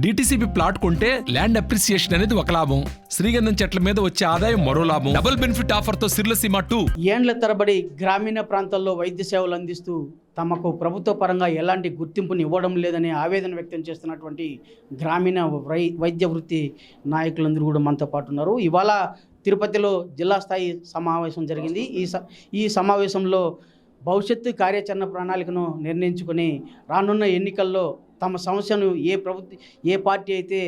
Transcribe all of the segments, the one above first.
DTCP plot కొంటే land appreciation అనేది ఒక లాభం, శ్రీగంధం చెట్ల మీద వచ్చే ఆదాయం మరో లాభం. డబుల్ బెనిఫిట్ ఆఫర్ తో సిర్లసీమ 2 ఏండ్ల తరబడి గ్రామీణ ప్రాంతాల్లో వైద్య సేవలు అందిస్తూ తమకు ప్రభుత్వ పరంగా ఎలాంటి గుర్తింపుని ఇవ్వడం లేదని ఆవేదన వ్యక్తం చేస్తున్నటువంటి గ్రామీణ వైద్య వృత్తి నాయకులందరూ కూడా మనతో పాటు ఉన్నారు. ఇవాళ తిరుపతిలో జిల్లా స్థాయి సమావేశం జరిగింది. ఈ సమావేశంలో భవిష్యత్తు కార్యాచరణ ప్రణాళికను నిర్ణయించుకొని రానున్న ఎన్నికల్లో తమ సమస్యను ఏ పార్టీ అయితే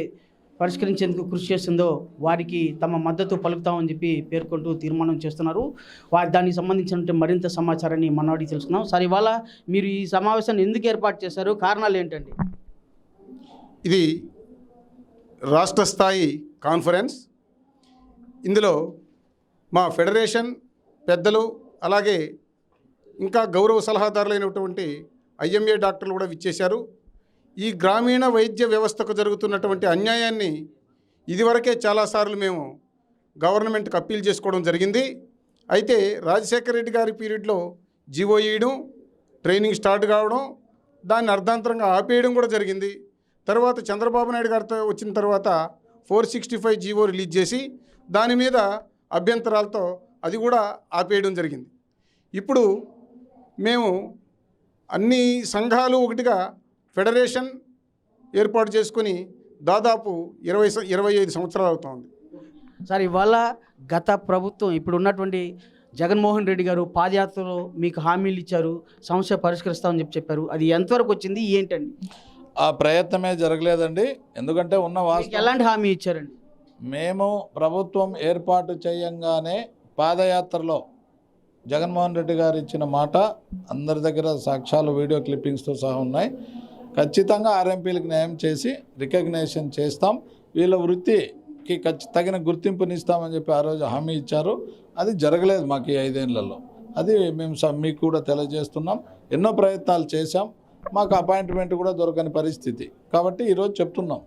పరిష్కరించేందుకు కృషి చేస్తుందో వారికి తమ మద్దతు పలుకుతామని చెప్పి పేర్కొంటూ తీర్మానం చేస్తున్నారు. దానికి సంబంధించిన మరింత సమాచారాన్ని మనవాడికి తెలుసుకున్నాం. సార్, ఇవాళ మీరు ఈ సమావేశాన్ని ఎందుకు ఏర్పాటు చేశారు, కారణాలు ఏంటండి? ఇది రాష్ట్ర స్థాయి కాన్ఫరెన్స్. ఇందులో మా ఫెడరేషన్ పెద్దలు అలాగే ఇంకా గౌరవ సలహాదారులైనటువంటి ఐఎంఏ డాక్టర్లు కూడా విచ్చేశారు. ఈ గ్రామీణ వైద్య వ్యవస్థకు జరుగుతున్నటువంటి అన్యాయాన్ని ఇదివరకే చాలాసార్లు మేము గవర్నమెంట్కి అప్పీల్ చేసుకోవడం జరిగింది. అయితే రాజశేఖర రెడ్డి గారి పీరియడ్లో జీవో ఇవ్వడం, ట్రైనింగ్ స్టార్ట్ కావడం, దాన్ని అర్ధాంతరంగా ఆపేయడం కూడా జరిగింది. తర్వాత చంద్రబాబు నాయుడు గారితో వచ్చిన తర్వాత 465 జీవో రిలీజ్ చేసి దాని మీద అభ్యంతరాలతో అది కూడా ఆపేయడం జరిగింది. ఇప్పుడు మేము అన్ని సంఘాలు ఒకటిగా ఫెడరేషన్ ఏర్పాటు చేసుకుని దాదాపు 25 సంవత్సరాలు అవుతుంది. సార్, ఇవాళ గత ప్రభుత్వం ఇప్పుడు ఉన్నటువంటి జగన్మోహన్ రెడ్డి గారు పాదయాత్రలో మీకు హామీలు ఇచ్చారు, సమస్య పరిష్కరిస్తామని చెప్పారు. అది ఎంతవరకు వచ్చింది, ఏంటండి? ఆ ప్రయత్నమే జరగలేదండి. ఎందుకంటే ఉన్న వాస్తవం ఎలాంటి హామీ ఇచ్చారండి? మేము ప్రభుత్వం ఏర్పాటు చేయంగానే పాదయాత్రలో జగన్మోహన్ రెడ్డి గారు ఇచ్చిన మాట అందరి దగ్గర సాక్ష్యాలు, వీడియో క్లిప్పింగ్స్తో సహా ఉన్నాయి. ఖచ్చితంగా ఆర్ఎంపీలకు న్యాయం చేసి రికగ్నేషన్ చేస్తాం, వీళ్ళ వృత్తికి తగిన గుర్తింపునిస్తామని చెప్పి ఆ రోజు హామీ ఇచ్చారు. అది జరగలేదు మాకు ఈ 5 ఏళ్లలో. అది మేము మీకు కూడా తెలియజేస్తున్నాం. ఎన్నో ప్రయత్నాలు చేశాం, మాకు అపాయింట్మెంట్ కూడా దొరకని పరిస్థితి. కాబట్టి ఈరోజు చెప్తున్నాం,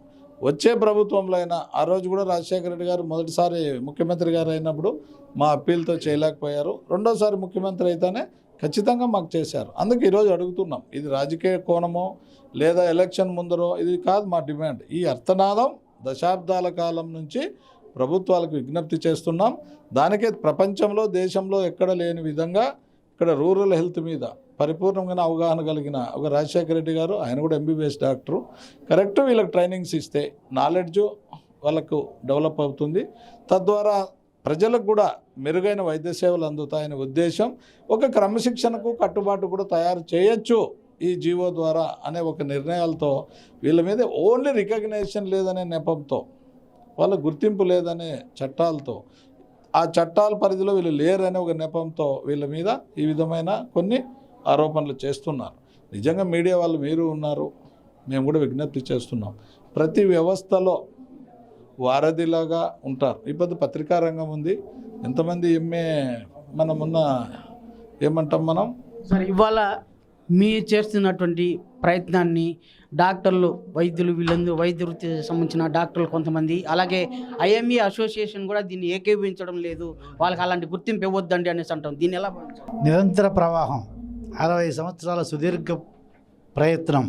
వచ్చే ప్రభుత్వంలో అయినా, ఆ రోజు కూడా రాజశేఖర రెడ్డి గారు మొదటిసారి ముఖ్యమంత్రి గారు అయినప్పుడు మా అప్పీల్తో చేయలేకపోయారు. రెండోసారి ముఖ్యమంత్రి అయితేనే ఖచ్చితంగా మాకు చేశారు. అందుకే ఈరోజు అడుగుతున్నాం, ఇది రాజకీయ కోణమో లేదా ఎలక్షన్ ముందరో ఇది కాదు మా డిమాండ్. ఈ అర్థనాదం దశాబ్దాల కాలం నుంచి ప్రభుత్వాలకు విజ్ఞప్తి చేస్తున్నాం. దానికే ప్రపంచంలో దేశంలో ఎక్కడ లేని విధంగా ఇక్కడ రూరల్ హెల్త్ మీద పరిపూర్ణమైన అవగాహన కలిగిన ఒక రాజశేఖర రెడ్డి గారు, ఆయన కూడా ఎంబీబీఎస్ డాక్టరు, కరెక్ట్ వీళ్ళకి ట్రైనింగ్స్ ఇస్తే నాలెడ్జ్ వాళ్ళకు డెవలప్ అవుతుంది. తద్వారా ప్రజలకు కూడా మెరుగైన వైద్య సేవలు అందుతాయనే ఉద్దేశం, ఒక క్రమశిక్షణకు కట్టుబాటు కూడా తయారు చేయొచ్చు ఈ జీవో ద్వారా అనే ఒక నిర్ణయాలతో వీళ్ళ మీద ఓన్లీ రికగ్నేషన్ లేదనే నెపంతో, వాళ్ళ గుర్తింపు లేదనే చట్టాలతో, ఆ చట్టాల పరిధిలో వీళ్ళు లేరనే ఒక నెపంతో వీళ్ళ మీద ఈ విధమైన కొన్ని ఆరోపణలు చేస్తున్నారు. నిజంగా మీడియా వాళ్ళు మీరు ఉన్నారు, మేము కూడా విజ్ఞప్తి చేస్తున్నాం, ప్రతి వ్యవస్థలో వారధిలాగా ఉంటారు. ఇప్పుడు పత్రికా రంగం ఉంది, ఎంతమంది ఎంఏ మనమున్న ఏమంటాం మనం. సరే, ఇవాళ మీ చేస్తున్నటువంటి ప్రయత్నాన్ని డాక్టర్లు, వైద్యులు, వీళ్ళందరూ వైద్య వృత్తి సంబంధించిన డాక్టర్లు కొంతమంది, అలాగే ఐఎంఈ అసోసియేషన్ కూడా దీన్ని ఏకీభవించడం లేదు, వాళ్ళకి అలాంటి గుర్తింపు ఇవ్వద్దండి అనేసి అంటాం. దీన్ని ఎలా భావించాలి? నిరంతర ప్రవాహం, 60 సంవత్సరాల సుదీర్ఘ ప్రయత్నం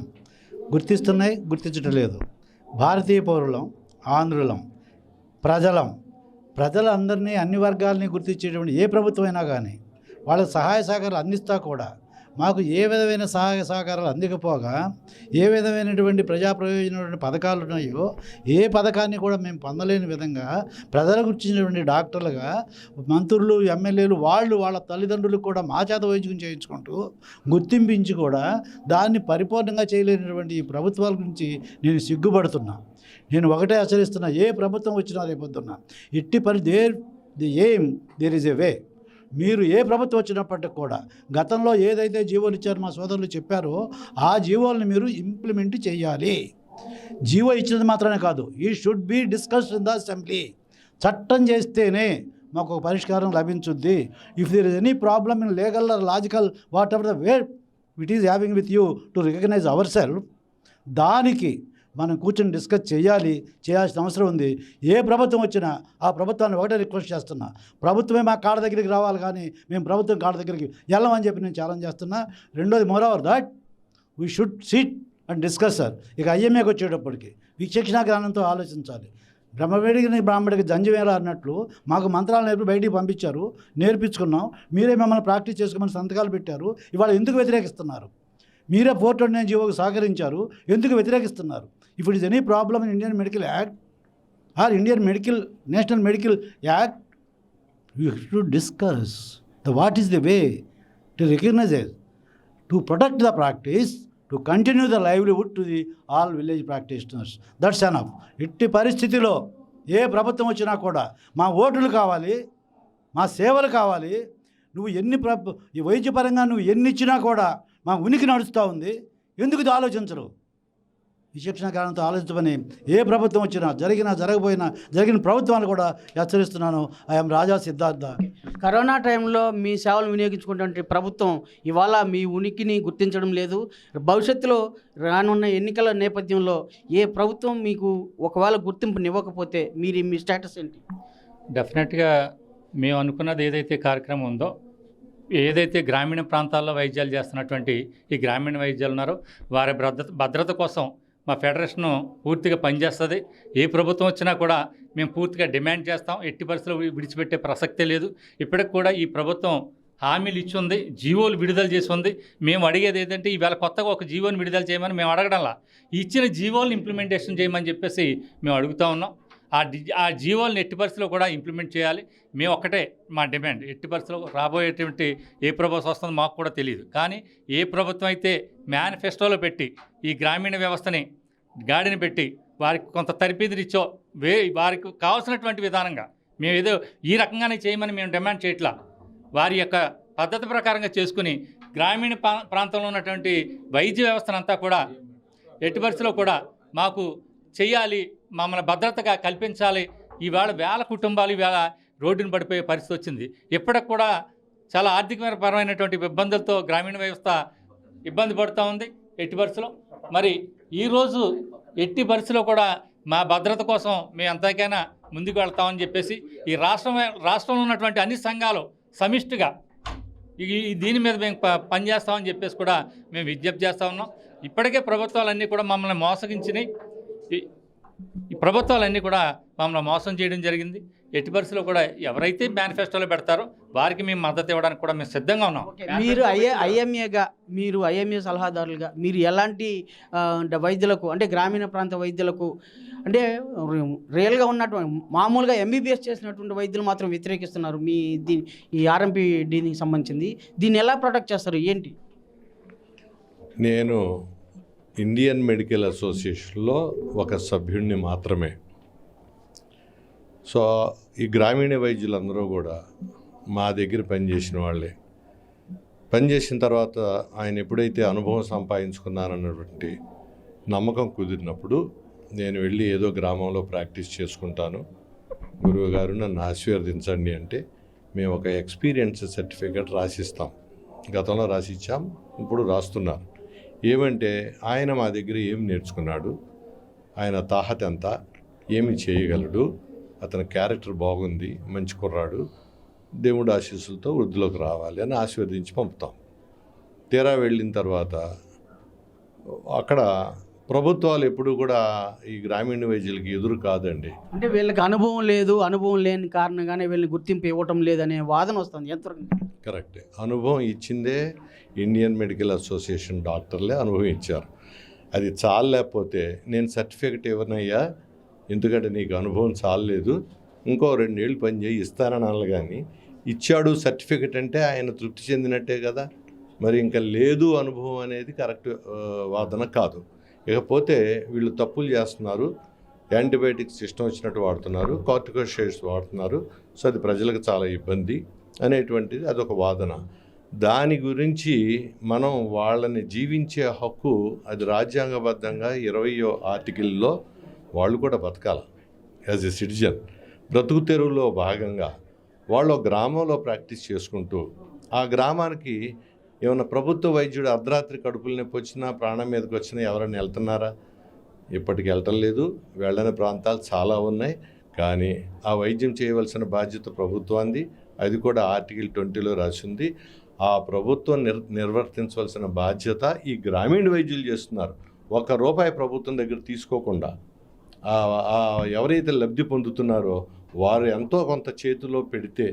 గుర్తిస్తున్నాయి, గుర్తించడం లేదు. భారతీయ పౌరులం, ఆంధ్రులం, ప్రజలందరినీ, అన్ని వర్గాలని గుర్తించేటువంటి ఏ ప్రభుత్వం అయినా కానీ వాళ్ళకి సహాయ సహకారాలు అందిస్తా కూడా మాకు ఏ విధమైన సహాయ సహకారాలు అందకపోగా, ఏ విధమైనటువంటి ప్రజా ప్రయోజనమైన పథకాలు ఉన్నాయో ఏ పథకాన్ని కూడా మేము పొందలేని విధంగా ప్రజలకు గుర్తించినటువంటి డాక్టర్లుగా మంత్రులు, ఎమ్మెల్యేలు వాళ్ళ తల్లిదండ్రులకు కూడా మా చేత వైద్యం చేయించుకుంటూ గుర్తింపించి కూడా దాన్ని పరిపూర్ణంగా చేయలేనటువంటి ఈ ప్రభుత్వాల గురించి నేను సిగ్గుపడుతున్నా. నేను ఒకటే హెచ్చరిస్తున్నా, ఏ ప్రభుత్వం వచ్చినా రేపొద్దున్నా ఎట్టి పని దేర్ ఈజ్ ఏ వే. మీరు ఏ ప్రభుత్వం వచ్చినప్పటికి కూడా గతంలో ఏదైతే జీవోలు ఇచ్చారో మా సోదరులు చెప్పారో ఆ జీవోలను మీరు ఇంప్లిమెంట్ చేయాలి. జీవో ఇచ్చినది మాత్రమే కాదు, ఈ should be discussed in the assembly. చట్టం చేస్తేనే మాకు ఒక పరిష్కారం లభించుద్ది. If there is any problem in legal or logical whatever the way it is having with you to recognise ourself, దానికి మనం కూర్చొని డిస్కస్ చేయాల్సిన అవసరం ఉంది. ఏ ప్రభుత్వం వచ్చినా ఆ ప్రభుత్వాన్ని ఒకటే రిక్వెస్ట్ చేస్తున్నా, ప్రభుత్వమే మా కాళ్ళ దగ్గరికి రావాలి కానీ మేము ప్రభుత్వం కాళ్ళ దగ్గరికి వెళ్ళమని చెప్పి నేను ఛాలెంజ్ చేస్తున్నా. రెండోది, moreover that we should sit and discuss. ఇక ఐఎంఏకి వచ్చేటప్పటికి విచక్షణ జ్ఞానంతో ఆలోచించాలి. బ్రహ్మవేడికి బ్రాహ్మడికి జంజవేళ అన్నట్లు మాకు మంత్రాలు నేర్పి బయటికి పంపించారు, నేర్పించుకున్నాం. మీరే మమ్మల్ని ప్రాక్టీస్ చేసుకోమని సంతకాలు పెట్టారు. ఇవాళ ఎందుకు వ్యతిరేకిస్తున్నారు? మీరే 429 జీవోకి సహకరించారు, ఎందుకు వ్యతిరేకిస్తున్నారు? If it is any problem in Indian medical act or Indian national medical act, you should discuss what is the way to recognise it, to protect the practice, to continue the livelihood to the all village practitioners. That's enough. ఇట్టి పరిస్థితిలో ఏ ప్రభుత్వం వచ్చినా కూడా మా ఓటులు కావాలి, మా సేవలు కావాలి. నువ్వు ఈ వైద్యపరంగా నువ్వు ఎన్ని ఇచ్చినా కూడా మా ఉనికి నడుస్తూ ఉంది. ఎందుకు ఇది ఆలోచించరు? విచక్షణ కారణంతో ఆలోచించమని ఏ ప్రభుత్వం వచ్చినా జరిగిన ప్రభుత్వాన్ని కూడా హెచ్చరిస్తున్నాను. I'm Raja Siddhartha. కరోనా టైంలో మీ సేవలు వినియోగించుకున్నటువంటి ప్రభుత్వం ఇవాళ మీ ఉనికిని గుర్తించడం లేదు. భవిష్యత్తులో రానున్న ఎన్నికల నేపథ్యంలో ఏ ప్రభుత్వం మీకు ఒకవేళ గుర్తింపునివ్వకపోతే మీ స్టేటస్ ఏంటి? డెఫినెట్గా మేము అనుకున్నది ఏదైతే కార్యక్రమం ఉందో, ఏదైతే గ్రామీణ ప్రాంతాల్లో వైద్యాలు చేస్తున్నటువంటి ఈ గ్రామీణ వైద్యాలు ఉన్నారో వారి భద్రత కోసం మా ఫెడరేషన్ పూర్తిగా పనిచేస్తుంది. ఏ ప్రభుత్వం వచ్చినా కూడా మేము పూర్తిగా డిమాండ్ చేస్తాం. ఎట్టి పరిస్థితుల్లో విడిచిపెట్టే ప్రసక్తే లేదు. ఇప్పటికి కూడా ఈ ప్రభుత్వం హామీలు ఇచ్చి ఉంది, జీవోలు విడుదల చేసి ఉంది. మేము అడిగేది ఏంటంటే ఈవేళ కొత్తగా ఒక జీవోని విడుదల చేయమని మేము అడగడంలా, ఇచ్చిన జీవోలను ఇంప్లిమెంటేషన్ చేయమని చెప్పేసి మేము అడుగుతూ ఉన్నాం. ఆ జీవోలను ఎట్టి పరిస్థితుల్లో కూడా ఇంప్లిమెంట్ చేయాలి. మేము ఒక్కటే మా డిమాండ్. ఎట్టి పరిస్థితుల్లో రాబోయేటువంటి ఏ ప్రభుత్వం వస్తుందో మాకు కూడా తెలియదు. కానీ ఏ ప్రభుత్వం అయితే మేనిఫెస్టోలో పెట్టి ఈ గ్రామీణ వ్యవస్థని గాడిని పెట్టి వారికి కొంత తరబిదిరిచ్చో వారికి కావాల్సినటువంటి విధానంగా మేము ఏదో ఈ రకంగానే చేయమని మేము డిమాండ్ చేయట్లా. వారి యొక్క పద్ధతి ప్రకారంగా చేసుకుని గ్రామీణ ప్రాంతంలో ఉన్నటువంటి వైద్య వ్యవస్థనంతా కూడా ఎట్టి పరిస్థితుల్లో కూడా మాకు చేయాలి, మమ్మల్ని భద్రతగా కల్పించాలి. ఈవేళ వేల కుటుంబాలు ఈవేళ రోడ్డును పడిపోయే పరిస్థితి వచ్చింది. ఇప్పటికి కూడా చాలా ఆర్థికపరమైనటువంటి ఇబ్బందులతో గ్రామీణ వ్యవస్థ ఇబ్బంది పడుతూ ఉంది. ఎట్టి పరిస్థితుల్లో మరి ఈరోజు ఎట్టి పరిస్థితుల్లో కూడా మా భద్రత కోసం మేము ఎంతకైనా ముందుకు వెళ్తామని చెప్పేసి ఈ రాష్ట్రంలో ఉన్నటువంటి అన్ని సంఘాలు సమిష్టిగా దీని మీద మేము పనిచేస్తామని చెప్పేసి కూడా మేము విజ్ఞప్తి చేస్తూ ఉన్నాం. ఇప్పటికే ప్రభుత్వాలన్నీ కూడా మమ్మల్ని మోసగించినాయి. ఈ ప్రభుత్వాలన్నీ కూడా మమ్మల్ని మోసం చేయడం జరిగింది. ఎట్టి పరిస్థితుల్లో కూడా ఎవరైతే మేనిఫెస్టోలో పెడతారో వారికి మేము మద్దతు ఇవ్వడానికి కూడా మేము సిద్ధంగా ఉన్నాం. మీరు ఐఎంఏ సలహాదారులుగా మీరు ఎలాంటి వైద్యులకు, అంటే గ్రామీణ ప్రాంత వైద్యులకు, అంటే రియల్గా ఉన్నటువంటి మామూలుగా ఎంబీబీఎస్ చేసినటువంటి వైద్యులు మాత్రం వ్యతిరేకిస్తున్నారు ఈ ఆర్ఎంపీ దీనికి సంబంధించింది. దీన్ని ఎలా ప్రొటెక్ట్ చేస్తారు ఏంటి? నేను ఇండియన్ మెడికల్ అసోసియేషన్లో ఒక సభ్యుడిని మాత్రమే. సో ఈ గ్రామీణ వైద్యులందరూ కూడా మా దగ్గర పనిచేసిన వాళ్ళే. పనిచేసిన తర్వాత ఆయన ఎప్పుడైతే అనుభవం సంపాదించుకున్నానన్నటువంటి నమ్మకం కుదిరినప్పుడు నేను వెళ్ళి ఏదో గ్రామంలో ప్రాక్టీస్ చేసుకుంటాను, గురువుగారు నన్ను ఆశీర్వదించండి అంటే మేము ఒక ఎక్స్పీరియన్స్ సర్టిఫికేట్ రాసిస్తాం. గతంలో రాసిచ్చాం, ఇప్పుడు రాస్తున్నారు. ఏమంటే ఆయన మా దగ్గర ఏం నేర్చుకున్నాడు, ఆయన తాహత ఎంత, ఏమి చేయగలడు, అతని క్యారెక్టర్ బాగుంది, మంచి కుర్రాడు, దేవుడు ఆశీస్సులతో వృద్ధిలోకి రావాలి అని ఆశీర్వదించి పంపుతాం. తీరా వెళ్ళిన తర్వాత అక్కడ ప్రభుత్వాలు ఎప్పుడు కూడా ఈ గ్రామీణ వైద్యులకి ఎదురు కాదండి. అంటే వీళ్ళకి అనుభవం లేని కారణంగానే వీళ్ళని గుర్తింపు ఇవ్వటం లేదనే వాదన వస్తుంది. ఎంతవరకు కరెక్టే. అనుభవం ఇచ్చిందే ఇండియన్ మెడికల్ అసోసియేషన్ డాక్టర్లే అనుభవం ఇచ్చారు. అది చాలలేకపోతే నేను సర్టిఫికెట్ ఇవ్వనయ్యా, ఎందుకంటే నీకు అనుభవం చాలలేదు, ఇంకో 2 ఏళ్ళు పని చేయి ఇస్తానని అనాలి. కానీ ఇచ్చాడు సర్టిఫికెట్ అంటే ఆయన తృప్తి చెందినట్టే కదా. మరి ఇంకా లేదు అనుభవం అనేది కరెక్ట్ వాదన కాదు. ఇకపోతే వీళ్ళు తప్పులు చేస్తున్నారు, యాంటీబయాటిక్స్ ఇష్టం వచ్చినట్టు వాడుతున్నారు, కార్టికోస్టెరాయిడ్స్ వాడుతున్నారు, సో అది ప్రజలకు చాలా ఇబ్బంది అనేటువంటిది అదొక వాదన. దాని గురించి మనం వాళ్ళని జీవించే హక్కు, అది రాజ్యాంగబద్ధంగా 20వ ఆర్టికల్లో వాళ్ళు కూడా బతకాలి యాజ్ ఎ సిటిజన్. బ్రతుకు తెరువులో భాగంగా వాళ్ళు గ్రామంలో ప్రాక్టీస్ చేసుకుంటూ ఆ గ్రామానికి ఏమన్నా ప్రభుత్వ వైద్యుడు అర్ధరాత్రి కడుపులు నొప్పి వచ్చినా, ప్రాణం మీదకి వచ్చినా ఎవరైనా వెళ్తున్నారా? ఇప్పటికి వెళ్ళటం లేదు. వెళ్ళని ప్రాంతాలు చాలా ఉన్నాయి. కానీ ఆ వైద్యం చేయవలసిన బాధ్యత ప్రభుత్వాన్ని, అది కూడా ఆర్టికల్ 20లో రాసింది. ఆ ప్రభుత్వం నిర్వర్తించవలసిన బాధ్యత ఈ గ్రామీణ వైద్యులు చేస్తున్నారు. ₹1 ప్రభుత్వం దగ్గర తీసుకోకుండా ఎవరైతే లబ్ధి పొందుతున్నారో వారు ఎంతో కొంత చేతిలో పెడితే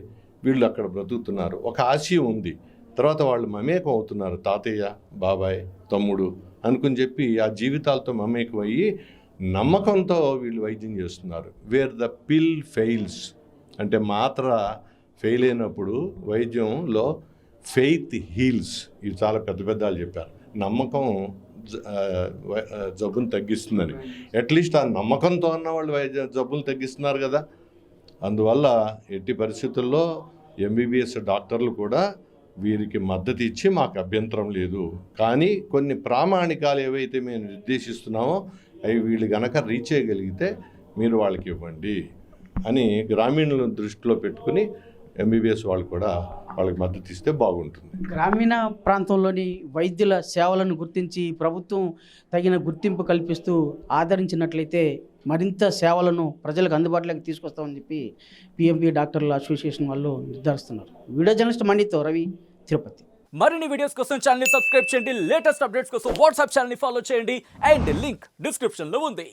వీళ్ళు అక్కడ బ్రతుకుతున్నారు. ఒక ఆశయం ఉంది. తర్వాత వాళ్ళు మమేకం అవుతున్నారు. తాతయ్య, బాబాయ్, తమ్ముడు అనుకుని చెప్పి ఆ జీవితాలతో మమేకం అయ్యి నమ్మకంతో వీళ్ళు వైద్యం చేస్తున్నారు. వేర్ ద పిల్ ఫెయిల్స్ అంటే మాత్ర ఫెయిల్ అయినప్పుడు వైద్యంలో ఫెయిత్ హీల్స్. ఇవి చాలా పెద్ద పెద్దలు చెప్పారు. నమ్మకం జబ్బును తగ్గిస్తుందని. అట్లీస్ట్ ఆ నమ్మకంతో అన్న వాళ్ళు జబ్బులు తగ్గిస్తున్నారు కదా. అందువల్ల ఎట్టి పరిస్థితుల్లో ఎంబీబీఎస్ డాక్టర్లు కూడా వీరికి మద్దతు ఇచ్చి మాకు అభ్యంతరం లేదు, కానీ కొన్ని ప్రామాణికాలు ఏవైతే మేము నిర్దేశిస్తున్నామో అవి వీళ్ళు గనక రీచ్ చేయగలిగితే మీరు వాళ్ళకి ఇవ్వండి అని గ్రామీణులను దృష్టిలో పెట్టుకుని ఎంబీబీఎస్ వాళ్ళు కూడా వాళ్ళకి మద్దతు ఇస్తే బాగుంటుంది. గ్రామీణ ప్రాంతంలోని వైద్యుల సేవలను గుర్తించి ప్రభుత్వం తగిన గుర్తింపు కల్పిస్తూ ఆదరించినట్లయితే మరింత సేవలను ప్రజలకు అందుబాటులోకి తీసుకొస్తామని చెప్పి పిఎంపి డాక్టర్ల అసోసియేషన్ వాళ్ళు నిర్ధారిస్తున్నారు. వీడియో జర్నలిస్ట్ మణితో రవి, తిరుపతి. మరిన్ని వీడియోస్ కోసం ఛానల్ ని సబ్స్క్రైబ్ చేయండి. లేటెస్ట్ అప్డేట్స్ కోసం వాట్సాప్ ఛానల్ ని ఫాలో చేయండి. అండ్ లింక్ డిస్క్రిప్షన్ లో ఉంది.